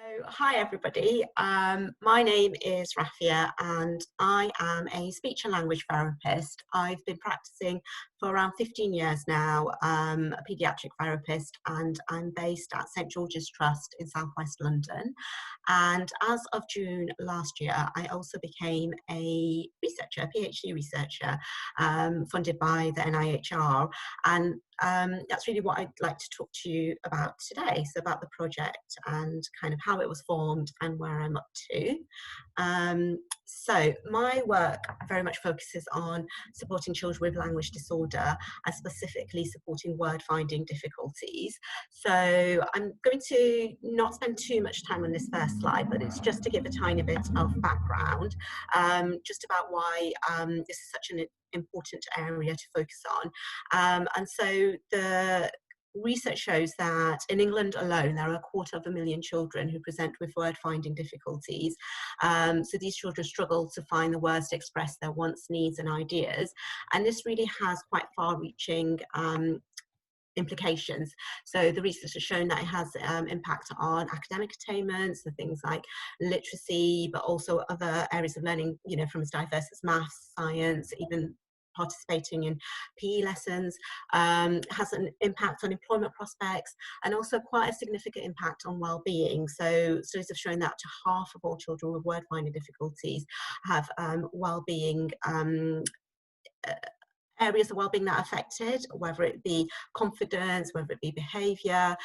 So, hi everybody, my name is Rafiah and I am a speech and language therapist. I've been practicing for around 15 years now, a paediatric therapist, and I'm based at St George's Trust in southwest London. And as of June last year, I also became a researcher, a PhD researcher, funded by the NIHR. And that's really what I'd like to talk to you about today. So about the project and kind of how it was formed and where I'm up to. So my work very much focuses on supporting children with language disorder and specifically supporting word finding difficulties. So I'm going to not spend too much time on this first slide, but it's just to give a tiny bit of background, just about why this is such an important area to focus on. And so the research shows that in England alone, there are 250,000 children who present with word finding difficulties. So these children struggle to find the words to express their wants, needs, and ideas. And this really has quite far reaching implications. So the research has shown that it has impact on academic attainments, so things like literacy, but also other areas of learning, you know, from as diverse as maths, science, even participating in PE lessons, has an impact on employment prospects, and also quite a significant impact on well-being. So studies have shown that up to half of all children with word finding difficulties have well-being areas of well-being that are affected, whether it be confidence, whether it be behaviour,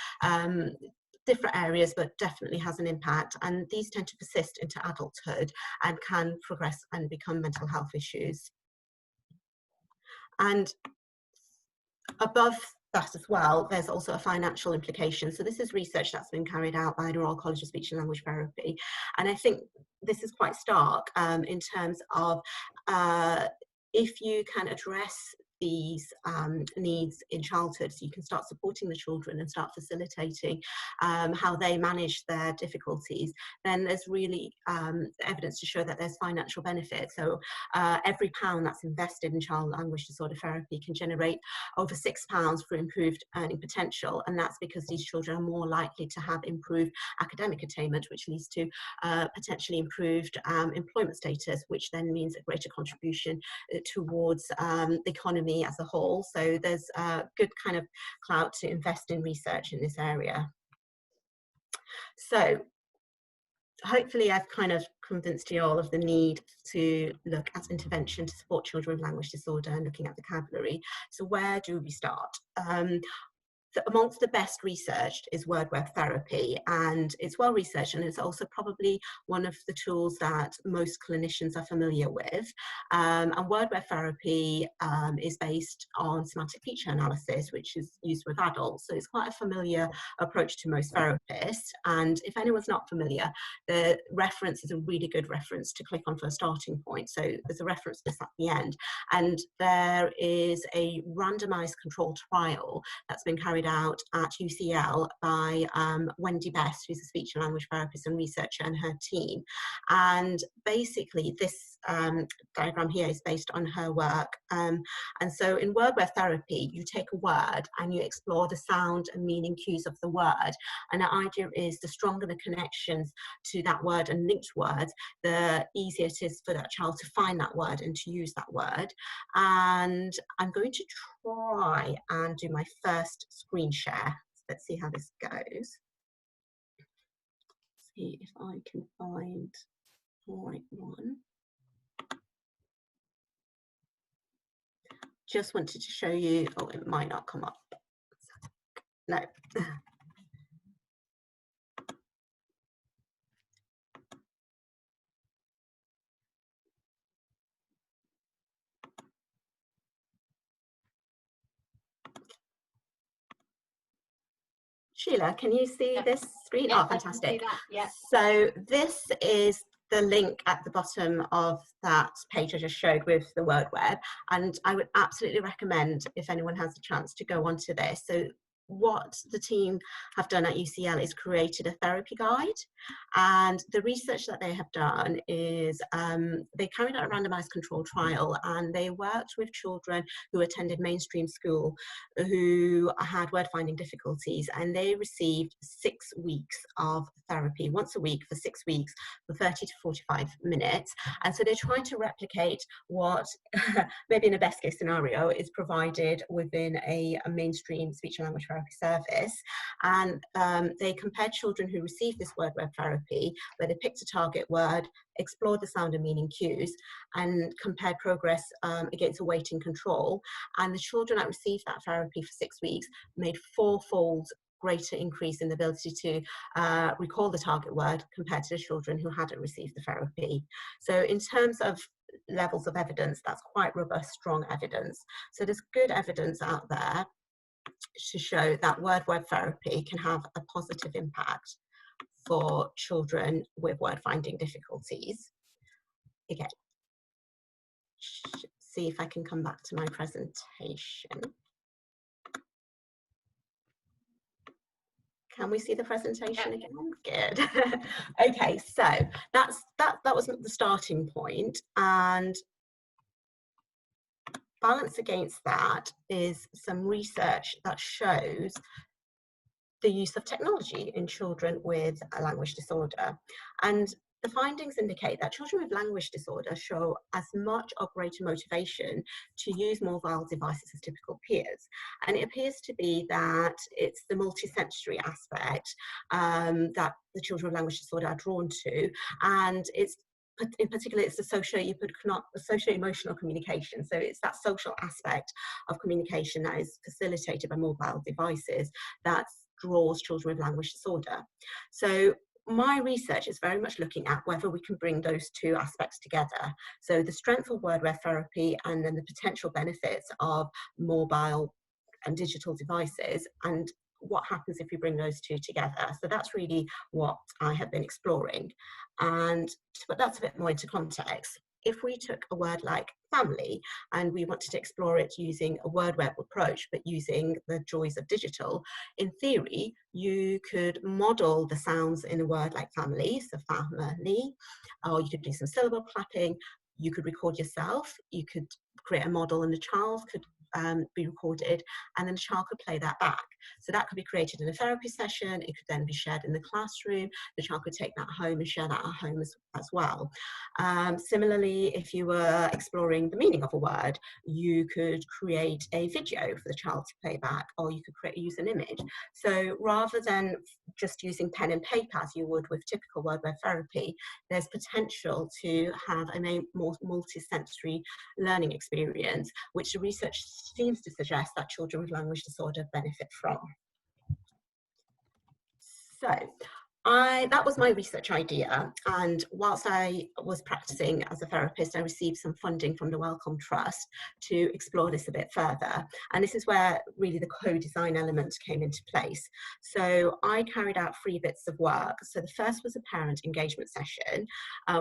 different areas, but definitely has an impact. And these tend to persist into adulthood and can progress and become mental health issues. And above that as well, there's also a financial implication. So this is research that's been carried out by the Royal College of Speech and Language Therapy. And I think this is quite stark in terms of if you can address these needs in childhood, so you can start supporting the children and start facilitating how they manage their difficulties, then there's really evidence to show that there's financial benefit. So every pound that's invested in child language disorder therapy can generate over £6 for improved earning potential, and that's because these children are more likely to have improved academic attainment, which leads to potentially improved employment status, which then means a greater contribution towards the economy as a whole. So there's a good kind of clout to invest in research in this area. So hopefully I've kind of convinced you all of the need to look at intervention to support children with language disorder and looking at vocabulary. So where do we start? Amongst the best researched is word web therapy, and it's well researched, and it's also probably one of the tools that most clinicians are familiar with. And word web therapy is based on semantic feature analysis, which is used with adults. So it's quite a familiar approach to most therapists. And if anyone's not familiar, the reference is a really good reference to click on for a starting point. So there's a reference to this at the end. And there is a randomized controlled trial that's been carried out at UCL by Wendy Best, who's a speech and language therapist and researcher, and her team. And basically this diagram here is based on her work. And so in word web therapy, you take a word and you explore the sound and meaning cues of the word. And the idea is the stronger the connections to that word and linked words, the easier it is for that child to find that word and to use that word. And I'm going to try and do my first screen share. Let's see how this goes. See if I can find the right one. Just wanted to show you, oh, it might not come up. No. Sheila, can you see this screen? Yeah, oh, fantastic. I can see that. Yeah. So this is the link at the bottom of that page I just showed with the word web, and I would absolutely recommend, if anyone has a chance, to go onto this. So what the team have done at UCL is created a therapy guide, and the research that they have done is they carried out a randomized control trial, and they worked with children who attended mainstream school who had word finding difficulties, and they received 6 weeks of therapy once a week for 6 weeks for 30 to 45 minutes. And so they're trying to replicate what maybe in a best case scenario is provided within a mainstream speech and language therapy service. And they compared children who received this word web therapy, where they picked a target word, explored the sound and meaning cues, and compared progress against a weighting control. And the children that received that therapy for 6 weeks made 4-fold greater increase in the ability to recall the target word compared to the children who hadn't received the therapy. So in terms of levels of evidence, that's quite robust, strong evidence. So there's good evidence out there to show that word web therapy can have a positive impact for children with word finding difficulties. Again, see if I can come back to my presentation. Can we see the presentation again? Good. Okay, so that was the starting point, and balanced against that is some research that shows the use of technology in children with a language disorder. And the findings indicate that children with language disorder show as much or greater motivation to use mobile devices as typical peers. And it appears to be that it's the multisensory aspect that the children with language disorder are drawn to. And it's in particular, it's the socio-emotional communication. So it's that social aspect of communication that is facilitated by mobile devices that draws children with language disorder. So my research is very much looking at whether we can bring those two aspects together. So the strength of word web therapy and then the potential benefits of mobile and digital devices, and what happens if we bring those two together. So that's really what I have been exploring. And to put that a bit more into context, if we took a word like family and we wanted to explore it using a word web approach, but using the joys of digital, in theory, you could model the sounds in a word like family, so family, or you could do some syllable clapping, you could record yourself, you could create a model and the child could be recorded, and then the child could play that back. So that could be created in a therapy session, it could then be shared in the classroom, the child could take that home and share that at home as well. Similarly, if you were exploring the meaning of a word, you could create a video for the child to play back, or you could use an image. So rather than just using pen and paper as you would with typical word web therapy, there's potential to have a more multi-sensory learning experience, which the research seems to suggest that children with language disorder benefit from. So that was my research idea, and whilst I was practicing as a therapist, I received some funding from the Wellcome Trust to explore this a bit further, and this is where really the co-design element came into place. So I carried out 3 bits of work. So the first was a parent engagement session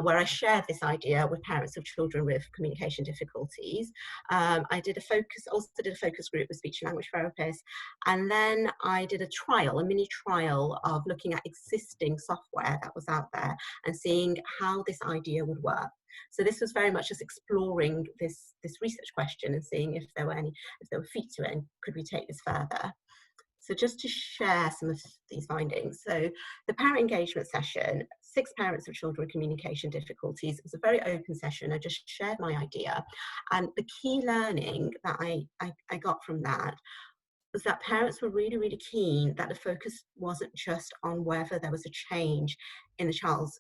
where I shared this idea with parents of children with communication difficulties. I also did a focus group with speech and language therapists, and then I did a mini trial of looking at existing software that was out there and seeing how this idea would work. So this was very much just exploring this research question and seeing if there were feet to it and could we take this further. So just to share some of these findings. So the parent engagement session, 6 parents of children with communication difficulties. It was a very open session. I just shared my idea. And the key learning that I got from that was that parents were really, really keen that the focus wasn't just on whether there was a change in the child's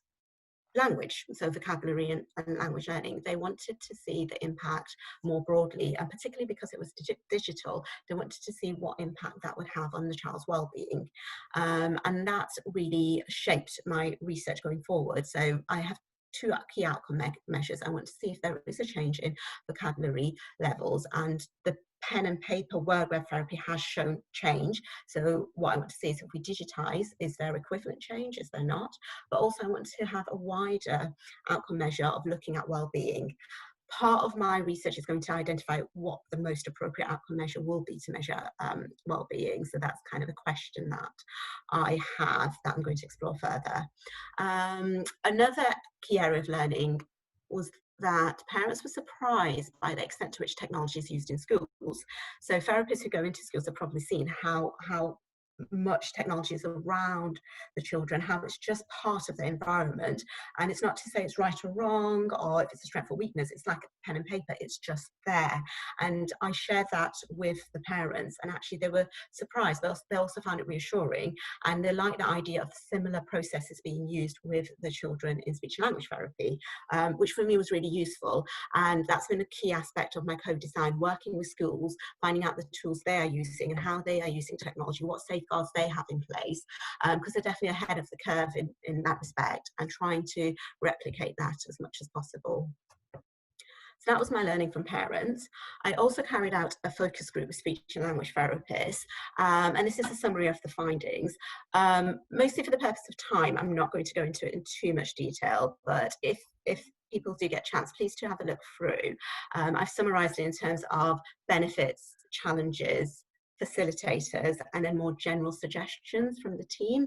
language, so vocabulary and language learning. They wanted to see the impact more broadly, and particularly because it was digital, they wanted to see what impact that would have on the child's well-being. And that really shaped my research going forward. So I have 2 key outcome measures. I want to see if there is a change in vocabulary levels, and the pen and paper word web therapy has shown change. So what I want to see is if we digitize, is there equivalent change? Is there not? But also I want to have a wider outcome measure of looking at well-being. part of my research is going to identify what the most appropriate outcome measure will be to measure well-being. So that's kind of a question that I have that I'm going to explore further. Another key area of learning was that parents were surprised by the extent to which technology is used in schools. So therapists who go into schools have probably seen how much technology is around the children, how it's just part of the environment. And it's not to say it's right or wrong, or if it's a strength or weakness, it's like pen and paper, it's just there. And I shared that with the parents, and actually they were surprised. They also found it reassuring, and they liked the idea of similar processes being used with the children in speech and language therapy, which for me was really useful. And that's been a key aspect of my co-design, working with schools, finding out the tools they are using and how they are using technology, what safeguards they have in place, because they're definitely ahead of the curve in that respect, and trying to replicate that as much as possible. So that was my learning from parents. I also carried out a focus group with speech and language therapists, and this is a summary of the findings. Mostly for the purpose of time, I'm not going to go into it in too much detail, but if people do get a chance, please do have a look through. I've summarised it in terms of benefits, challenges, facilitators, and then more general suggestions from the team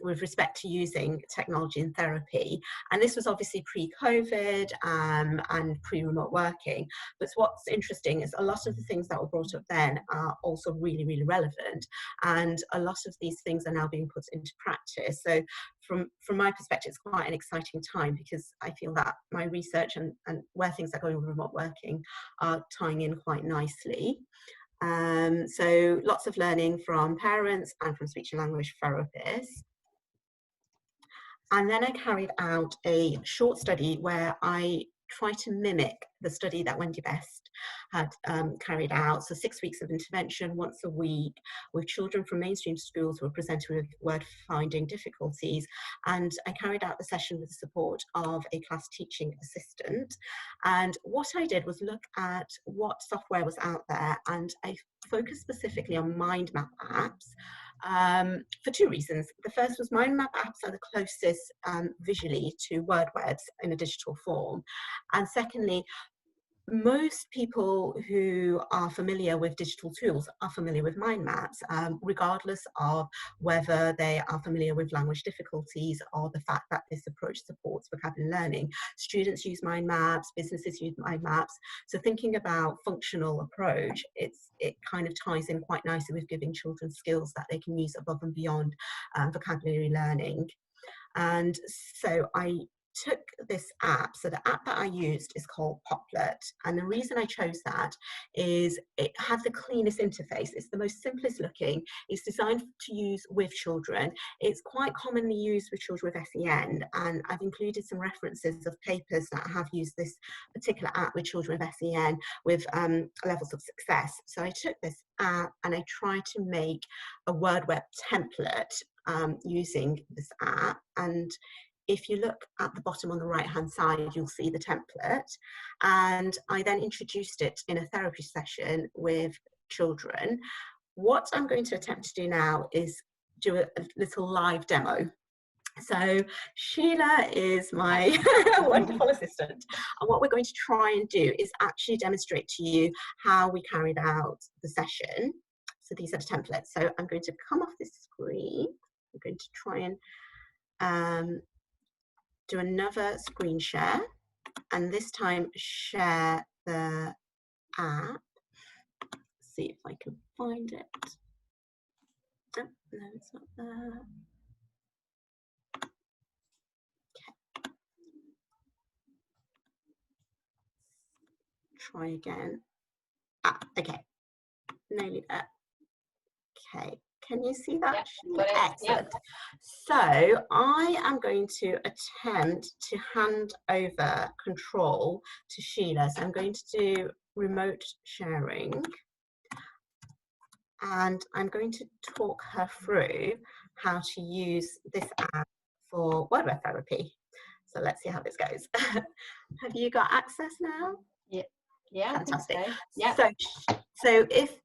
with respect to using technology in therapy. And this was obviously pre-COVID and pre-remote working. But what's interesting is a lot of the things that were brought up then are also really, really relevant. And a lot of these things are now being put into practice. So from my perspective, it's quite an exciting time, because I feel that my research and where things are going with remote working are tying in quite nicely. So lots of learning from parents and from speech and language therapists. And then I carried out a short study where I tried to mimic the study that Wendy Best had carried out. So 6 weeks of intervention once a week with children from mainstream schools who were presented with word finding difficulties. And I carried out the session with the support of a class teaching assistant. And what I did was look at what software was out there, and I focused specifically on mind map apps. For two reasons. The first was mind map apps are the closest visually to word words in a digital form. And secondly, most people who are familiar with digital tools are familiar with mind maps, regardless of whether they are familiar with language difficulties or the fact that this approach supports vocabulary learning. Students use mind maps, businesses use mind maps. So thinking about functional approach, it kind of ties in quite nicely with giving children skills that they can use above and beyond vocabulary learning. And so I took this app. So the app that I used is called Poplet. And the reason I chose that is it has the cleanest interface. It's the most simplest looking. It's designed to use with children. It's quite commonly used with children with SEN. And I've included some references of papers that have used this particular app with children with SEN with levels of success. So I took this app and I tried to make a word web template using this app. And if you look at the bottom on the right hand side, you'll see the template. And I then introduced it in a therapy session with children. What I'm going to attempt to do now is do a little live demo. So Sheila is my wonderful assistant. And what we're going to try and do is actually demonstrate to you how we carried out the session. So these are the templates. So I'm going to come off this screen. I'm going to try and do another screen share, and this time share the app. See if I can find it. Oh, no, it's not there. Okay. Try again. Okay. Nearly there. Okay. Can you see that? Yep, excellent. Yep. So I am going to attempt to hand over control to Sheila. So I'm going to do remote sharing. And I'm going to talk her through how to use this app for word web therapy. So let's see how this goes. Have you got access now? Yeah. Fantastic. Okay. Yeah. So if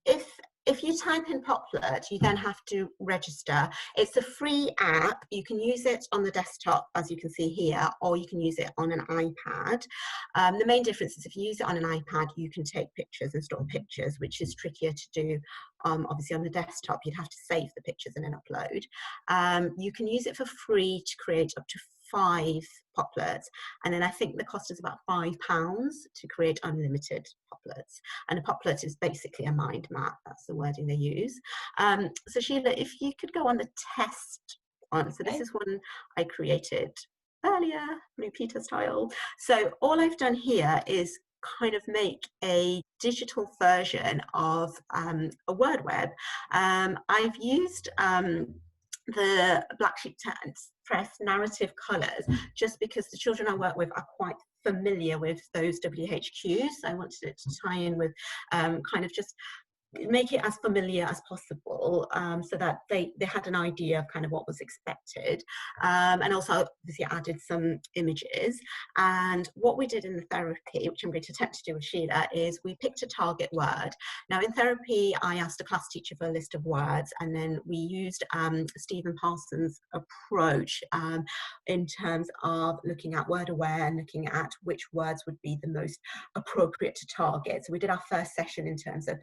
if you type in Poplet, you then have to register. It's a free app. You can use it on the desktop, as you can see here, or you can use it on an iPad. The main difference is if you use it on an iPad, you can take pictures and store pictures, which is trickier to do. Obviously on the desktop, you'd have to save the pictures and then upload. You can use it for free to create up to 5 Poplets, and then I think the cost is about £5 to create unlimited Poplets. And a Poplet is basically a mind map. That's the wording they use. So Sheila, if you could go on the test one. So this is one I created earlier, Blue Peter style. So all I've done here is kind of make a digital version of a word web. I've used the Black Sheep Press narrative colours just because the children I work with are quite familiar with those WHQs. So I wanted it to tie in with kind of just make it as familiar as possible, so that they had an idea of kind of what was expected, and also obviously added some images. And what we did in the therapy, which I'm going to attempt to do with Sheila, is we picked a target word. Now in therapy I asked a class teacher for a list of words, and then we used Stephen Parsons' approach in terms of looking at word aware and looking at which words would be the most appropriate to target. So we did our first session in terms of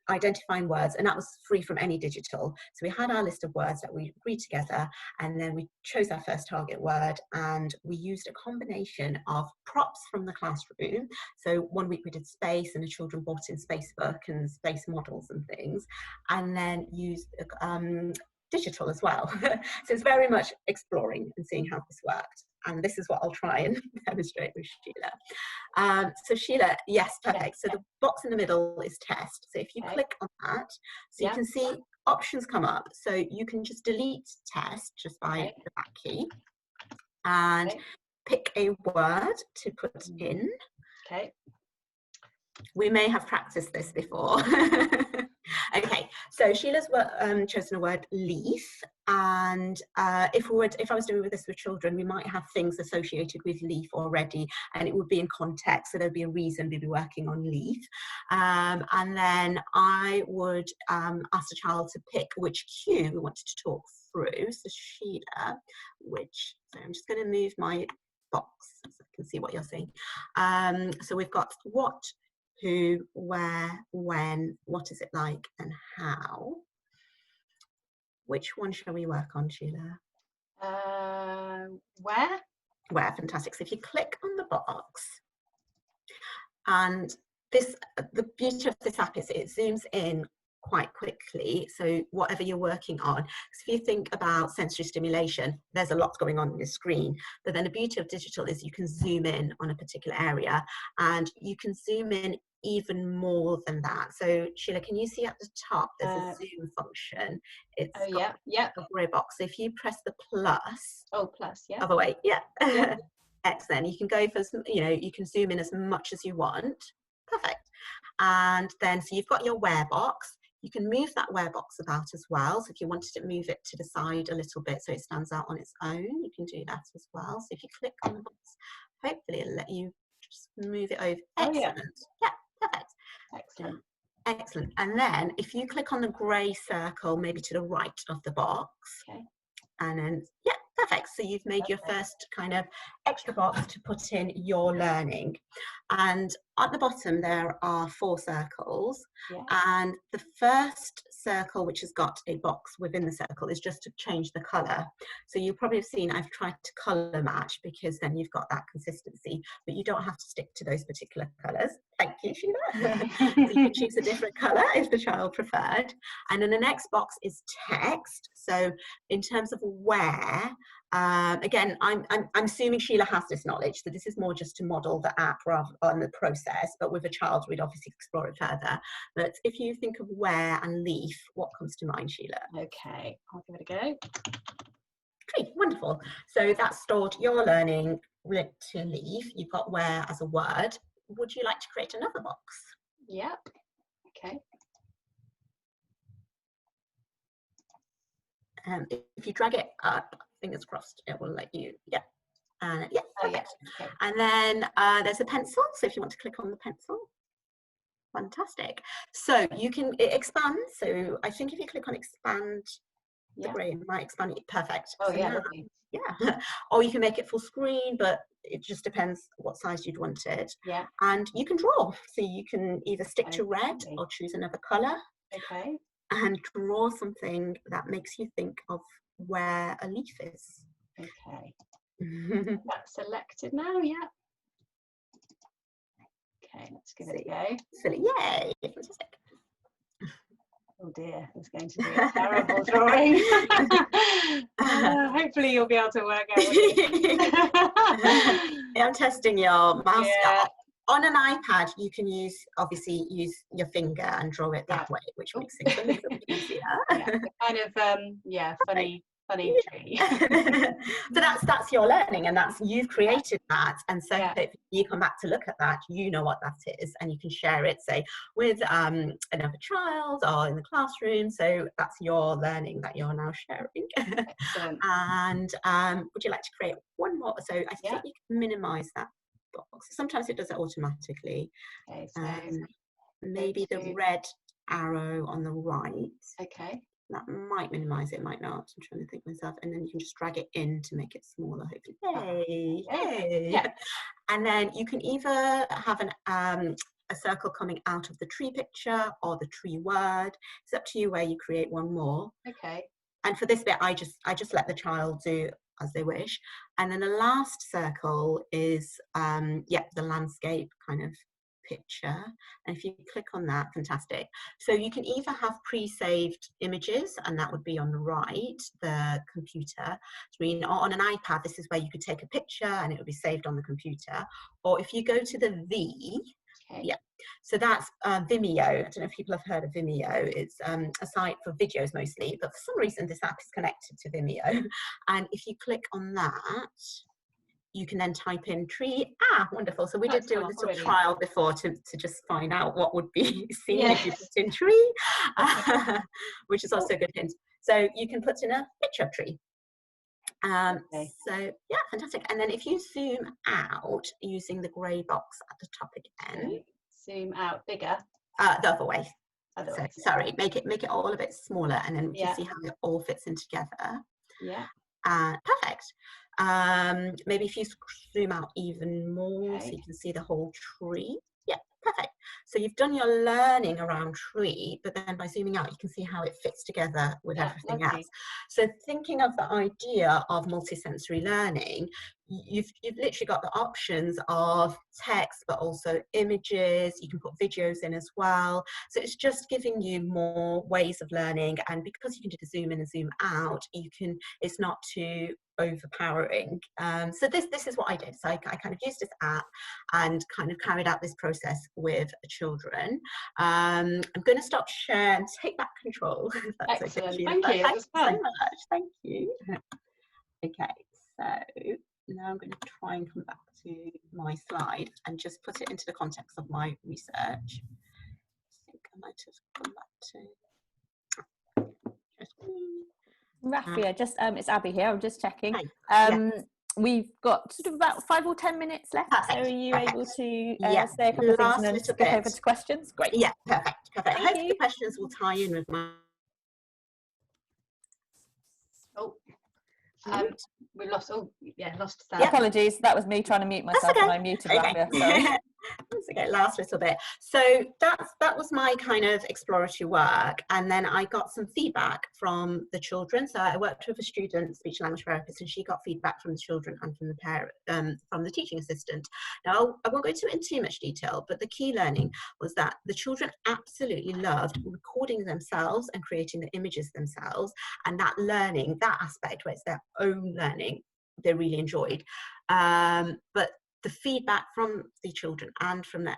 identifying words, and that was free from any digital. So we had our list of words that we agreed together, and then we chose our first target word, and we used a combination of props from the classroom. So one week we did space, and the children brought in space book and space models and things, and then used digital as well. So it's very much exploring and seeing how this worked. And this is what I'll try and demonstrate with Sheila. So Sheila, yes, perfect. So the box in the middle is test. So if you click on that, so you can see options come up. So you can just delete test just by the back key and pick a word to put in. Okay. We may have practiced this before. Okay, so Sheila's chosen a word leaf, and if I was doing this with children, we might have things associated with leaf already, and it would be in context, so there'd be a reason we'd be working on leaf. And then I would ask the child to pick which cue we wanted to talk through. So Sheila, so I'm just going to move my box so I can see what you're seeing. So we've got what, who, where, when, what is it like, and how. Which one shall we work on, Sheila? Where? Where, fantastic. So if you click on the box, and this, the beauty of this app is it zooms in quite quickly, so whatever you're working on. So if you think about sensory stimulation, there's a lot going on your screen, but then the beauty of digital is you can zoom in on a particular area, and you can zoom in even more than that. So Sheila, can you see at the top there's a zoom function? It's got a grey box. So if you press the plus, other way, excellent. You can go for some, you can zoom in as much as you want. Perfect. And then so you've got your where box. You can move that where box about as well. So if you wanted to move it to the side a little bit so it stands out on its own, you can do that as well. So if you click on the box, hopefully it'll let you just move it over. Excellent. Perfect. Excellent. Excellent. And then if you click on the grey circle, maybe to the right of the box, and then, perfect. So you've made your first kind of extra box to put in your learning. And at the bottom, there are 4 circles. And the first circle, which has got a box within the circle, is just to change the colour. So you probably have seen I've tried to colour match, because then you've got that consistency, but you don't have to stick to those particular colours. Thank you, Sheila. So you can choose a different colour if the child preferred. And then the next box is text. So in terms of where, again, I'm assuming Sheila has this knowledge, so this is more just to model the app rather than the process, but with a child we'd obviously explore it further. But if you think of where and leaf, what comes to mind, Sheila? Okay, I'll give it a go. Great, wonderful. So that's stored your learning to leaf. You've got where as a word. Would you like to create another box? Yeah, okay. If you drag it up, fingers crossed, it will let you, perfect. Okay. And then there's a pencil, so if you want to click on the pencil. Fantastic. So it expands. So I think if you click on expand the Yeah. grey, it might expand it. Perfect. Oh So yeah, now, lovely. yeah. Or you can make it full screen, but it just depends what size you'd want it. Yeah. And you can draw. So you can either stick to red Okay. or choose another colour Okay. and draw something that makes you think of where a leaf is. Okay. That's selected now. Yeah. Okay, let's give it a go. Silly. Yay. Fantastic. Oh dear, it's going to be a terrible drawing. Hopefully you'll be able to work out what it is. I'm testing your mouse. Yeah. On an iPad, you can use your finger and draw it that way, which makes things a little bit easier. Yeah, kind of funny tree. So that's your learning, and you've created that, and so if you come back to look at that, you know what that is, and you can share it, say, with another child or in the classroom. So that's your learning that you're now sharing. Excellent. And would you like to create one more? So I think you can minimize that box. Sometimes it does it automatically. Okay, so maybe the red arrow on the right. Okay. That might minimize it, might not. I'm trying to think myself. And then you can just drag it in to make it smaller, hopefully. Yay! Yay! Yeah. And then you can either have a circle coming out of the tree picture or the tree word. It's up to you where you create one more. Okay. And for this bit, I just let the child do as they wish. And then the last circle is the landscape kind of picture, and if you click on that, fantastic. So you can either have pre-saved images, and that would be on the right, the computer screen, or on an iPad, this is where you could take a picture and it would be saved on the computer. Or if you go to the V, so that's Vimeo. I don't know if people have heard of Vimeo. It's a site for videos mostly, but for some reason this app is connected to Vimeo. And if you click on that, you can then type in tree. Wonderful. So we did do a little trial before to just find out what would be seen if you put in tree, which is also a good hint. So you can put in a picture of tree. So yeah, fantastic. And then if you zoom out using the grey box at the top again. Zoom out bigger. The other way. So, sorry, make it all a bit smaller, and then we can see how it all fits in together. Yeah. Perfect. Maybe if you zoom out even more, so you can see the whole tree. Yeah, perfect. So you've done your learning around tree, but then by zooming out, you can see how it fits together with everything else. So thinking of the idea of multisensory learning, you've literally got the options of text, but also images. You can put videos in as well. So it's just giving you more ways of learning, and because you can do the zoom in and zoom out, it's not too overpowering. So this is what I did. So I kind of used this app and kind of carried out this process with children. I'm going to stop share and take back control. That's excellent. Okay. Thank you. Thanks so much. Thank you. Okay, so now I'm going to try and come back to my slide and just put it into the context of my research. I think I might have come back to Rafiah, it's Abby here. I'm just checking. We've got sort of about 5 or 10 minutes left. So are you able to say a couple of things and then skip over to questions? Great. Yeah, perfect. I hope you. the questions will tie in with my. We lost sound. Apologies, that was me trying to mute myself and I muted Rafiah. Sorry. That's okay, last little bit. So that was my kind of exploratory work, and then I got some feedback from the children. So I worked with a student, speech and language therapist, and she got feedback from the children and from the parent, from the teaching assistant. Now I won't go into it in too much detail, but the key learning was that the children absolutely loved recording themselves and creating the images themselves, and that learning, that aspect where it's their own learning, they really enjoyed. But the feedback from the children and from the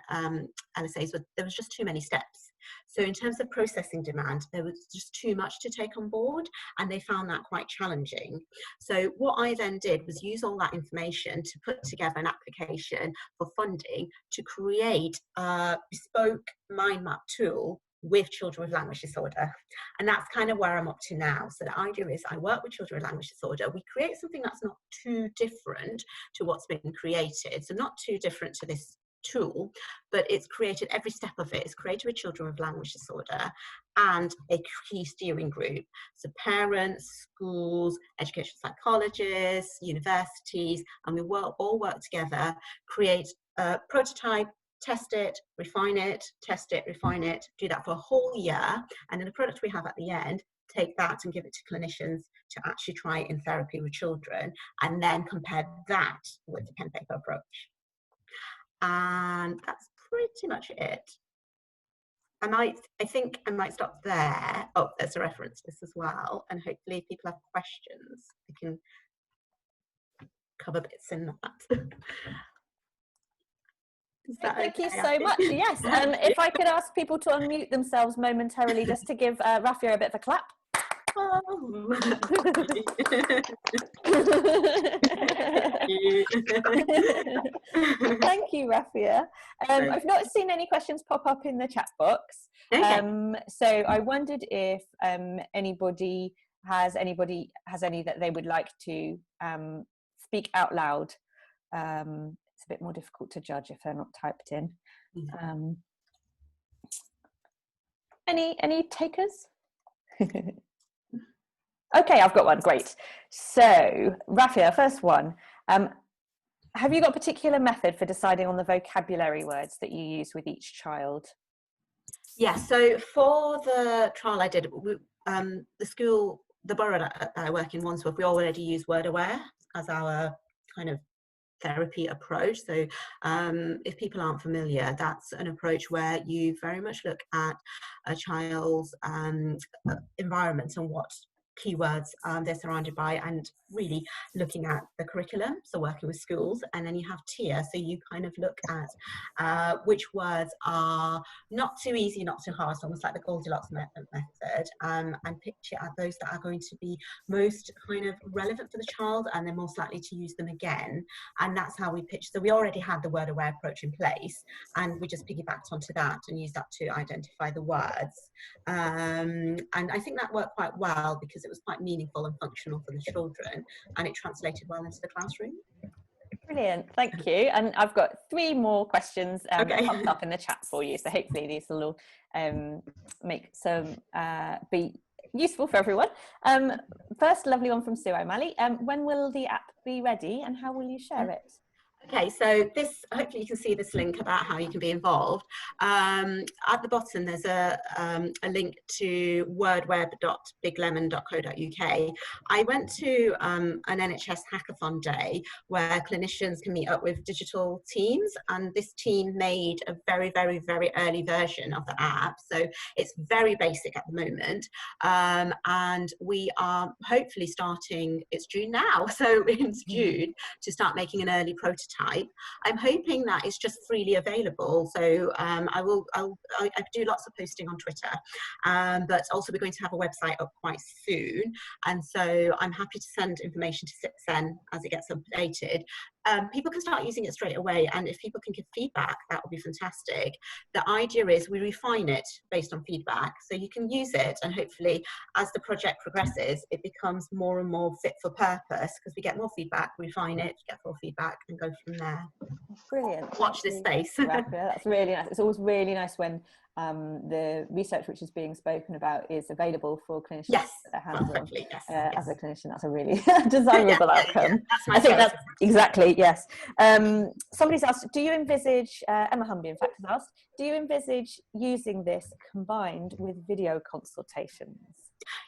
LSAs, there was just too many steps. So in terms of processing demand, there was just too much to take on board, and they found that quite challenging. So what I then did was use all that information to put together an application for funding to create a bespoke mind map tool with children with language disorder. And that's kind of where I'm up to now. So the idea is I work with children with language disorder. We create something that's not too different to what's been created. So not too different to this tool, but it's created, every step of it is created with children with language disorder and a key steering group. So parents, schools, educational psychologists, universities, and we all work together, create a prototype, test it, refine it, test it, refine it, do that for a whole year. And then the product we have at the end, take that and give it to clinicians to actually try it in therapy with children, and then compare that with the pen paper approach. And that's pretty much it. I think I might stop there. Oh, there's a reference to this as well, and hopefully if people have questions, we can cover bits in that. Thank you so much. Yes, if I could ask people to unmute themselves momentarily just to give Rafiah a bit of a clap. Oh. Thank you, Rafiah. I've not seen any questions pop up in the chat box. Okay. So I wondered if anybody has any that they would like to speak out loud. It's a bit more difficult to judge if they're not typed in. Any takers? Okay, I've got one. Great. So, Rafiah, first one. Have you got a particular method for deciding on the vocabulary words that you use with each child? Yeah, so for the trial I did, the borough that I work in, Wandsworth, we already use WordAware as our kind of therapy approach. So if people aren't familiar, that's an approach where you very much look at a child's environment and what keywords they're surrounded by, and really looking at the curriculum, so working with schools. And then you have tier, so you kind of look at which words are not too easy, not too hard, so almost like the Goldilocks method, and picture at those that are going to be most kind of relevant for the child, and they're most likely to use them again. And that's how we pitch. So we already had the word aware approach in place, and we just piggybacked onto that and used that to identify the words. And I think that worked quite well because it was quite meaningful and functional for the children, and it translated well into the classroom. Brilliant, thank you. And I've got 3 more questions that popped up in the chat for you, so hopefully these will all make some be useful for everyone. First, lovely one from Sue O'Malley. When will the app be ready and how will you share it? Okay, so this, hopefully you can see this link about how you can be involved. At the bottom, there's a link to wordweb.biglemon.co.uk. I went to an NHS hackathon day where clinicians can meet up with digital teams, and this team made a very, very, very early version of the app. So it's very basic at the moment. And we are hopefully starting, it's June now, so it's June, to start making an early prototype. I'm hoping that it's just freely available, so I do lots of posting on Twitter, but also we're going to have a website up quite soon, and so I'm happy to send information to CIPSEN as it gets updated. People can start using it straight away, and if people can give feedback, that would be fantastic. The idea is we refine it based on feedback, so you can use it, and hopefully as the project progresses it becomes more and more fit for purpose, because we get more feedback, refine it, get more feedback, and go from there. Brilliant. Watch this space. Rafiah, that's really nice. It's always really nice when the research which is being spoken about is available for clinicians. Yes, hands-on. yes, as a clinician, that's a really desirable outcome. That's I think that's exactly, yes. Somebody's asked, do you envisage, Emma Humby in fact has asked, do you envisage using this combined with video consultations?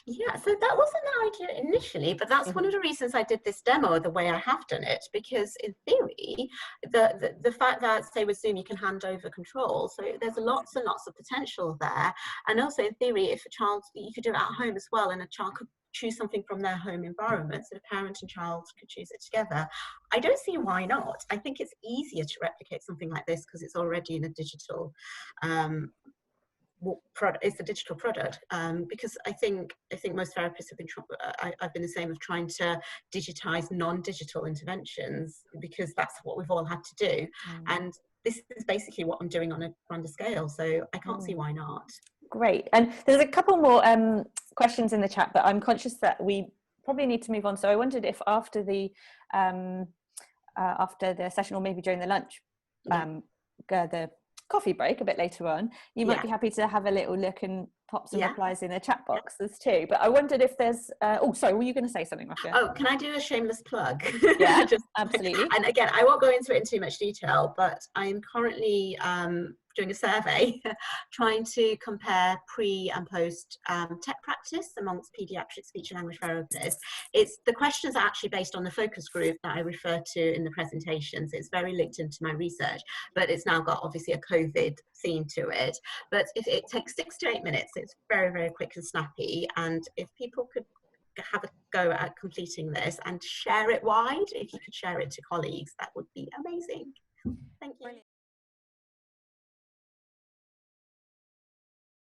Yeah, so that wasn't the idea initially, but that's one of the reasons I did this demo the way I have done it, because in theory, the fact that, say with Zoom, you can hand over control, so there's lots and lots of potential there. And also in theory, if a child, you could do it at home as well, and a child could choose something from their home environment, so the parent and child could choose it together. I don't see why not. I think it's easier to replicate something like this because it's already in a digital it's a digital product, because I think most therapists have been I've been the same, of trying to digitize non-digital interventions, because that's what we've all had to do, and this is basically what I'm doing on a grander scale, so I can't see why not. Great. And there's a couple more questions in the chat, but I'm conscious that we probably need to move on, so I wondered if after the session, or maybe during the lunch the coffee break a bit later on, you might be happy to have a little look and pop some replies in the chat boxes too. But I wondered if there's oh, sorry, were you going to say something, Rafiah? Oh, can I do a shameless plug? Yeah, absolutely. And again, I won't go into it in too much detail, but I am currently doing a survey trying to compare pre and post tech practice amongst paediatric speech and language therapists. The questions are actually based on the focus group that I refer to in the presentations. It's very linked into my research, but it's now got obviously a COVID theme to it. But if it takes 6 to 8 minutes, it's very, very quick and snappy. And if people could have a go at completing this and share it wide, if you could share it to colleagues, that would be amazing. Thank you.